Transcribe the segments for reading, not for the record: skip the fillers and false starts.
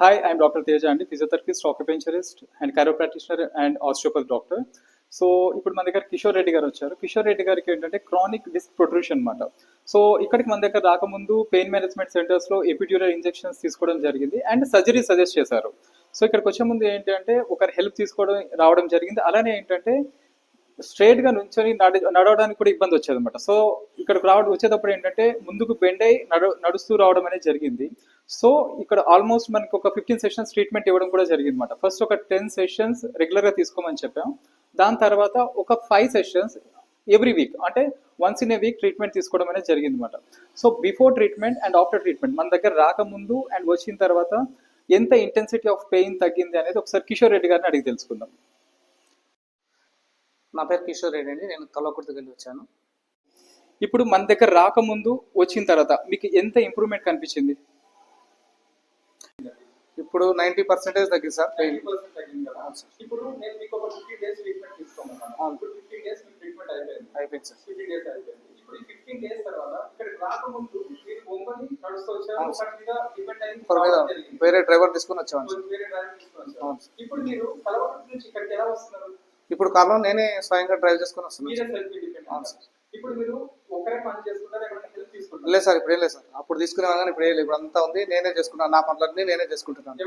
Hi, I'm Dr. Teja and physiotherapist, acupuncturist, and chiropractor and osteopath doctor. So ఇప్పుడు మన దగ్గర కిషోర్ రెడ్డి గారు వచ్చారు. కిషోర్ రెడ్డి గారికి ఏంటంటే క్రానిక్ డిస్క్ ప్రొట్రూషన్ అనమాట. సో ఇక్కడికి మన దగ్గర రాకముందు పెయిన్ మేనేజ్మెంట్ సెంటర్స్లో ఎపిడ్యూరల్ ఇంజెక్షన్స్ తీసుకోవడం జరిగింది అండ్ సర్జరీ సజెస్ట్ చేశారు. సో ఇక్కడికి వచ్చే ముందు ఏంటి అంటే ఒకరి హెల్ప్ తీసుకోవడం రావడం జరిగింది. అలానే ఏంటంటే స్ట్రైట్ గా నుంచొని నడవడానికి కూడా ఇబ్బంది వచ్చేది అనమాట. సో ఇక్కడికి వచ్చేటప్పుడు ఏంటంటే ముందుకు బెండ్ అయి నడుస్తూ రావడం అనేది జరిగింది. సో ఇక్కడ ఆల్మోస్ట్ మనకి ఒక 15 సెషన్స్ ట్రీట్మెంట్ ఇవ్వడం కూడా జరిగింది అనమాట. ఫస్ట్ ఒక 10 సెషన్స్ రెగ్యులర్ గా తీసుకోమని చెప్పాం. దాని తర్వాత ఒక 5 సెషన్స్ ఎవ్రీ వీక్, అంటే once in a week treatment తీసుకోవడం అనేది జరిగింది అనమాట. So before treatment and after treatment మన దగ్గర రాకముందు అండ్ వచ్చిన తర్వాత ఎంత ఇంటెన్సిటీ ఆఫ్ పెయిన్ తగ్గింది అనేది ఒకసారి కిషోర్ రెడ్డి గారిని అడిగి తెలుసుకుందాం. నా పేరు కిషోర్ రెడ్డి అండి. నేను కల్వకుర్తికి వెళ్ళి వచ్చాను. ఇప్పుడు మన దగ్గర రాకముందు వచ్చిన తర్వాత మీకు ఎంత ఇంప్రూవ్మెంట్ కనిపించింది? ఇప్పుడు 90% తగ్గింది సార్ పెయిన్. ఇప్పుడు నేను మీకు ఒక 15 డేస్ ట్రీట్మెంట్ తీసుకోమన్నాను. ఇప్పుడు 15 డేస్ మీ ట్రీట్మెంట్ అయిపోయింది సార్. 15 డేస్ అయిపోయింది. ఇప్పుడు ఈ 15 డేస్ తర్వాత ఇక్కడ రాకముందు మీరు బొమ్మని నడుస్తూ వచ్చారు. ఒకటి మీద డిపెండ్ అయ్యి వేరే డ్రైవర్ తీసుకొని వచ్చాను. ఇప్పుడు మీరు కలవకుర్తి నుంచి ఇక్కడికి ఎలా వస్తున్నారు? ఇప్పుడు కారణం నేనే స్వయంగా డ్రైవ్ చేసుకొని వస్తున్నాను. ఇప్పుడు మీరు ఒకరే పని చేసుకుంటారా, హెల్ప్ తీసుకుంటారా? లేదు సార్, ఇప్పుడు ఏం లేదు సార్. అప్పుడు తీసుకునే కానీ ఇప్పుడు ఏం లేదు. ఇప్పుడు అంతా ఉంది, నేనే చేసుకున్నాను. నా పనులన్నీ నేనే చేసుకుంటున్నాను.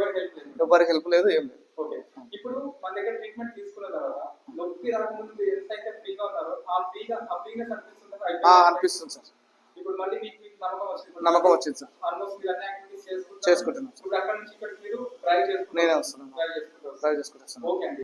ఎవరికి హెల్ప్ లేదు, ఏం లేదు. ఓకే. ఇప్పుడు మన దగ్గర ట్రీట్మెంట్ తీసుకున్న తర్వాత నొప్పి రాకముందు మీరు ఎంత అయితే ఫ్రీగా ఉన్నారో ఆ ఫ్రీనెస్ అనిపిస్తుందా? అనిపిస్తుంది సార్. ఇప్పుడు మళ్ళీ మీకు నమ్మకం వచ్చింది సార్. ఆల్మోస్ట్ మీరు అన్ని యాక్టివిటీస్ చేసుకుంటున్నాను. ఇప్పుడు అక్కడ నుంచి ఇక్కడికి మీరు డ్రైవ్ చేసుకుంటారు. నేనే వస్తున్నాను, డ్రైవ్ చేసుకుంటాను. ఓకే అండి.